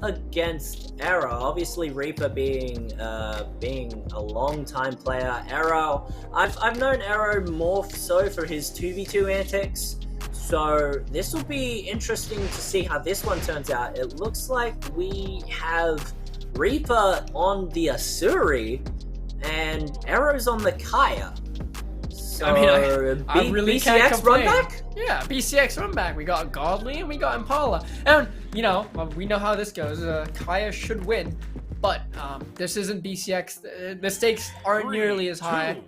against Arrow. Obviously, Reaper being a long-time player. Arrow, I've known Arrow more so for his 2v2 antics. So this will be interesting to see how this one turns out. It looks like we have Reaper on the Asuri and Arrow's on the Kaya. So I mean, I really can't BCX complain. run back? Yeah, BCX run back. We got Godly and we got Impala. And, you know, we know how this goes. Kaya should win, but this isn't BCX. The stakes aren't nearly as high.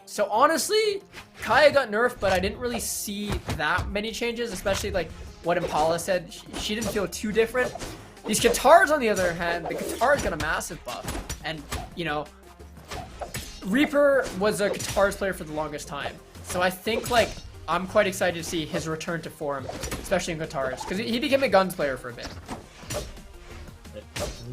So honestly, Kaya got nerfed, but I didn't really see that many changes, especially like what Impala said. She didn't feel too different. These Katars, on the other hand, the Katars got a massive buff. And, you know, Reaper was a Katars player for the longest time. So I think, like, I'm quite excited to see his return to form, especially in Katars, because he became a guns player for a bit.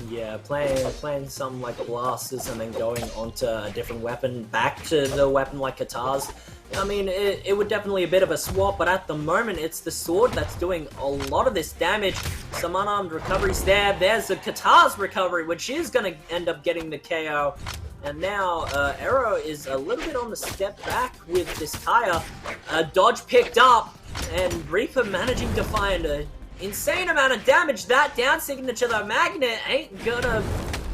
Yeah, playing some like blasters and then going onto a different weapon, back to the weapon like Katars. I mean, it would definitely a bit of a swap, but at the moment it's the sword that's doing a lot of this damage. Some unarmed recoveries there. There's the Katars recovery, which is going to end up getting the KO. And now Arrow is a little bit on the step back with this Kaya. Dodge picked up, and Reaper managing to find an insane amount of damage. That down signature, the Magnet, ain't gonna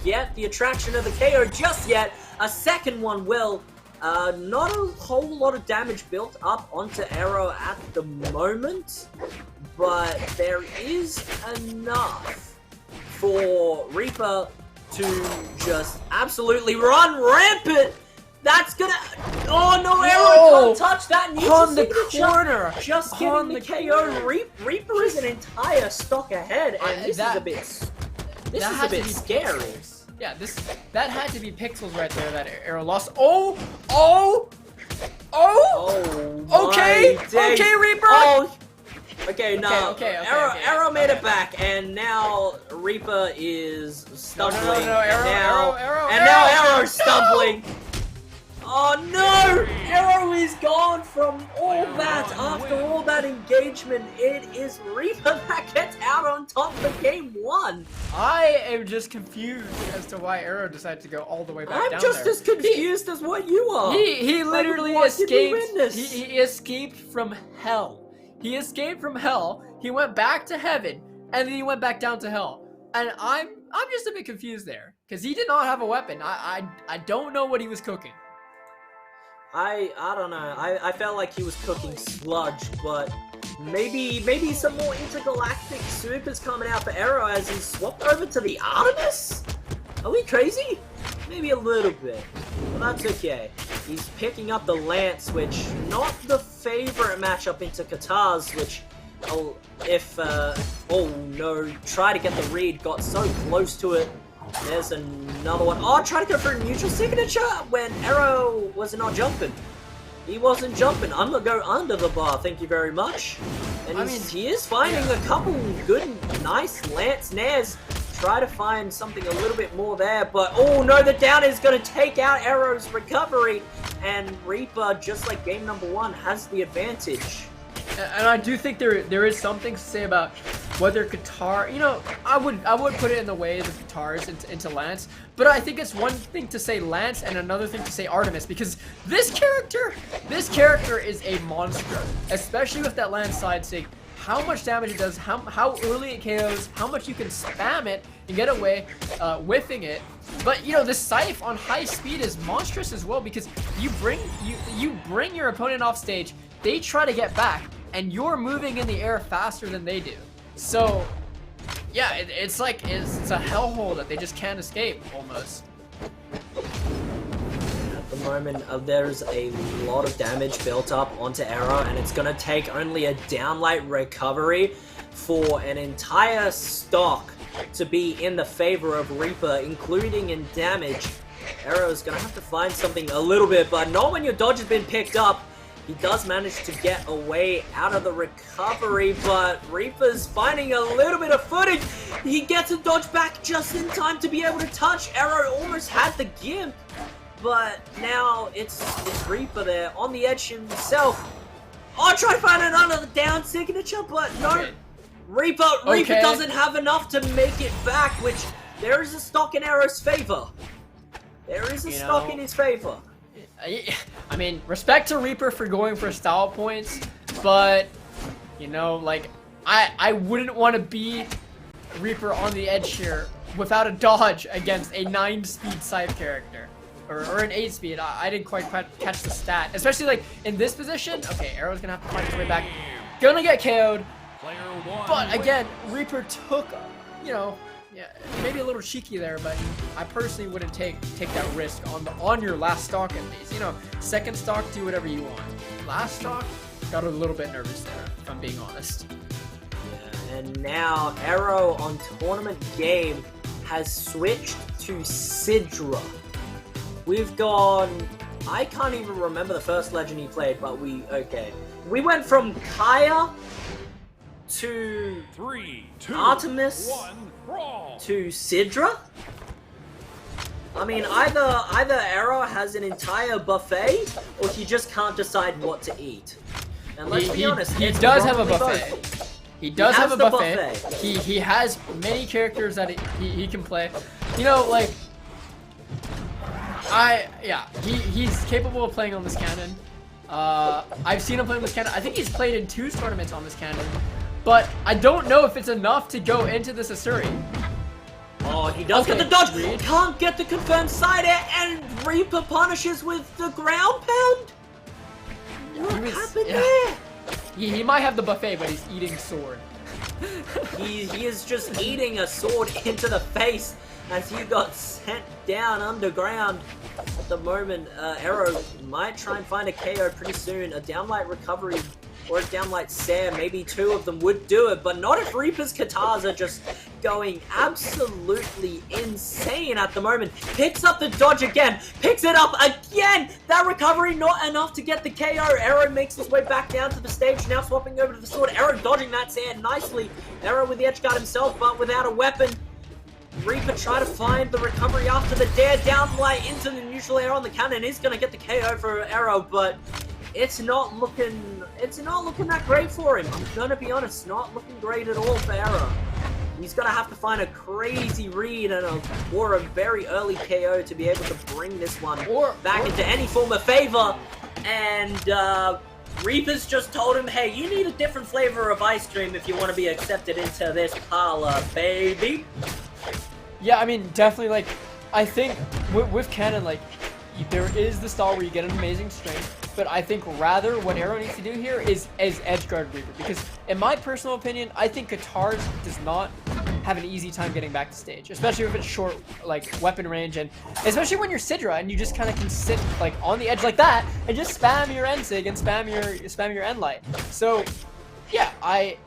get the attraction of the KO just yet. A second one will. Not a whole lot of damage built up onto Arrow at the moment, but there is enough for Reaper to just absolutely run rampant. That's gonna... Oh no, Arrow can't touch that neutral On the signature. corner! Just getting the KO. Reaper is an entire stock ahead, and this is a bit scary. Yeah, that had to be pixels right there that Arrow lost. Oh! Okay, Reaper! Oh! Okay, no. Okay, Arrow made it back, and now Reaper is stumbling. No, Arrow, and now Arrow's stumbling. Oh no! Arrow is gone from all that. After all that engagement, it is Reaper that gets out on top for game one. I am just confused as to why Arrow decided to go all the way back down I'm just there. as confused as what you are. He literally escaped. He He escaped from hell. He escaped from hell. He went back to heaven, and then he went back down to hell. And I'm just a bit confused there because he did not have a weapon. I don't know what he was cooking. I don't know. I felt like he was cooking sludge, but maybe some more intergalactic supers coming out for Arrow as he swapped over to the Artemis? Are we crazy? Maybe a little bit, but that's okay. He's picking up the Lance, which not the favorite matchup into Katars, which oh no, try to get the read, got so close to it. There's another one. Oh, try to go for a neutral signature when Arrow was not jumping. He wasn't jumping. I'm gonna go under the bar, thank you very much. And he is finding a couple good, nice Lance nares. Try to find something a little bit more there, but oh no, the down is gonna take out Arrow's recovery, and Reaper, just like game number one, has the advantage. And I do think there is something to say about whether Katar, you know, I would put it in the ways of Katars into Lance, but I think it's one thing to say Lance and another thing to say Artemis, because this character is a monster, especially with that Lance side sig. How much damage it does, how early it KOs, how much you can spam it and get away whiffing it. But you know, the Scythe on high speed is monstrous as well, because you bring your opponent off stage, they try to get back, and you're moving in the air faster than they do. So yeah, it's like it's a hellhole that they just can't escape almost. At the moment, there's a lot of damage built up onto Arrow, and it's gonna take only a downlight recovery for an entire stock to be in the favor of Reaper, including in damage. Arrow's gonna have to find something a little bit, but not when your dodge has been picked up. He does manage to get away out of the recovery, but Reaper's finding a little bit of footing. He gets a dodge back just in time to be able to touch. Arrow almost had the gimp, but now it's Reaper there on the edge himself. Oh, try to find another down signature, but no. Reaper doesn't have enough to make it back, which there is a stock in Arrow's favor. There is a stock in his favor. I mean, respect to Reaper for going for style points, but, you know, like, I wouldn't want to beat Reaper on the edge here without a dodge against a 9-speed scythe character. Or an 8-speed. I didn't quite catch the stat. Especially, like, in this position. Okay, Arrow's gonna have to find his way back. Gonna get KO'd. But, again, Reaper took, you know, yeah, maybe a little cheeky there, but I personally wouldn't take that risk on your last stock at least. You know, second stock, do whatever you want. Last stock, got a little bit nervous there, if I'm being honest. Yeah, and now Arrow on Tournament Game has switched to Sidra. We've gone... I can't even remember the first legend he played, but okay. We went from Kaya to 3, 2, Artemis 1, brawl. to Sidra? I mean, either Arrow has an entire buffet, or he just can't decide what to eat. And let's be honest, he it's does have a probably buffet. both. He does have a the buffet. He has many characters that he can play. You know, like, he's capable of playing on this cannon. I've seen him play on this cannon. I think he's played in 2 tournaments on this cannon. But I don't know if it's enough to go into this Asuri. Oh, he does get the dodge. Can't get the confirmed side air, and Reaper punishes with the ground pound. What happened there? He might have the buffet, but he's eating sword. He is just eating a sword into the face as he got sent down underground. At the moment, Arrow might try and find a KO pretty soon. A downlight recovery or a downlight Sam, maybe 2 of them would do it, but not if Reaper's Katars are just going absolutely insane at the moment. Picks up the dodge again, picks it up again! That recovery not enough to get the KO. Arrow makes his way back down to the stage, now swapping over to the sword. Arrow dodging that Sam nicely. Arrow with the edge guard himself, but without a weapon. Reaper try to find the recovery after the dare downlight into the neutral air on the cannon. Is going to get the KO for Arrow, but it's not looking that great for him. I'm going to be honest, not looking great at all for Arrow. He's going to have to find a crazy read or a very early KO to be able to bring this one back into any form of favor. And Reaper's just told him, hey, you need a different flavor of ice cream if you want to be accepted into this parlor, baby. Yeah, I mean, definitely, like, I think with Cannon, like, there is the style where you get an amazing strength, but I think rather what Arrow needs to do here is edgeguard Reaper, because in my personal opinion, I think Katars does not have an easy time getting back to stage, especially if it's short, like, weapon range, and especially when you're Sidra and you just kind of can sit, like, on the edge like that and just spam your nSig and spam your nlight. So, yeah, I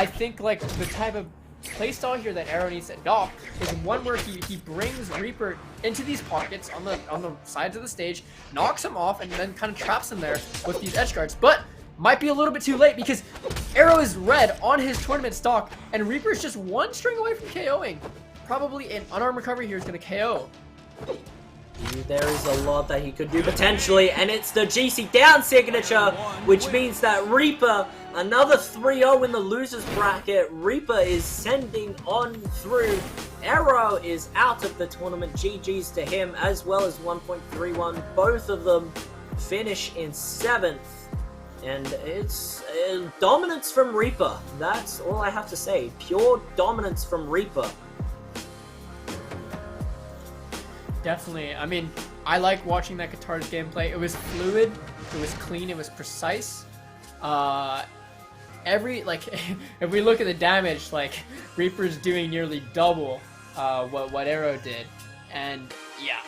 think, like, the type of playstyle here that Arrow needs to adopt is one where he brings Reaper into these pockets on the sides of the stage, knocks him off, and then kind of traps him there with these edge guards. But might be a little bit too late because Arrow is red on his tournament stock, and Reaper is just 1 string away from KOing. Probably an unarmed recovery here is going to KO. There is a lot that he could do potentially, and it's the GC down signature, which means that Reaper, another 3-0 in the losers bracket. Reaper is sending on through. Arrow is out of the tournament. GG's to him, as well as 1.31. Both of them finish in 7th. And it's dominance from Reaper. That's all I have to say. Pure dominance from Reaper. Definitely. I mean, I like watching that Katars gameplay. It was fluid, it was clean, it was precise. If we look at the damage, like, Reaper's doing nearly double what Arrow did. And yeah,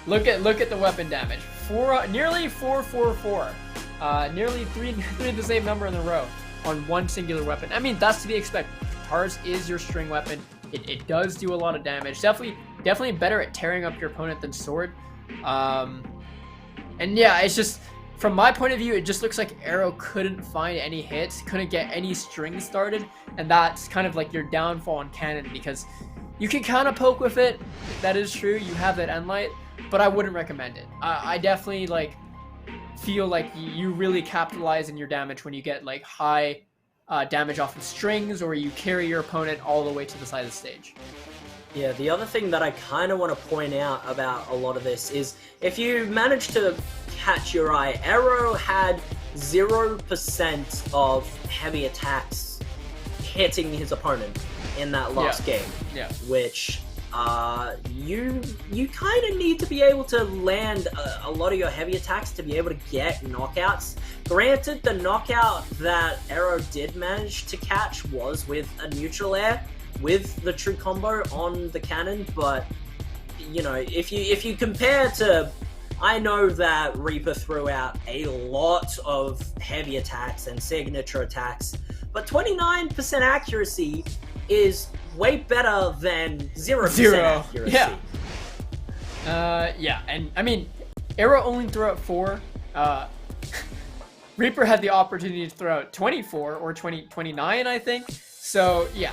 look at the weapon damage. Nearly 444. Nearly three the same number in a row on one singular weapon. I mean, that's to be expected. Katars is your string weapon. It does do a lot of damage. Definitely better at tearing up your opponent than sword. And yeah, it's just, from my point of view, it just looks like Arrow couldn't find any hits, couldn't get any strings started, and that's kind of like your downfall on Cannon, because you can kind of poke with it. That is true. You have that nlight, but I wouldn't recommend it. I definitely, like, feel like you really capitalize in your damage when you get, like, high damage off of strings, or you carry your opponent all the way to the side of the stage. Yeah, the other thing that I kind of want to point out about a lot of this is if you manage to catch your eye, Arrow had 0% of heavy attacks hitting his opponent in that last game. Yeah. Which you kind of need to be able to land a lot of your heavy attacks to be able to get knockouts. Granted, the knockout that Arrow did manage to catch was with a neutral air with the true combo on the cannon, but you know, if you compare to, I know that Reaper threw out a lot of heavy attacks and signature attacks, but 29% accuracy is way better than 0% accuracy. Yeah, and I mean, Arrow only threw out 4. Reaper had the opportunity to throw out 24 or 29, I think. So yeah.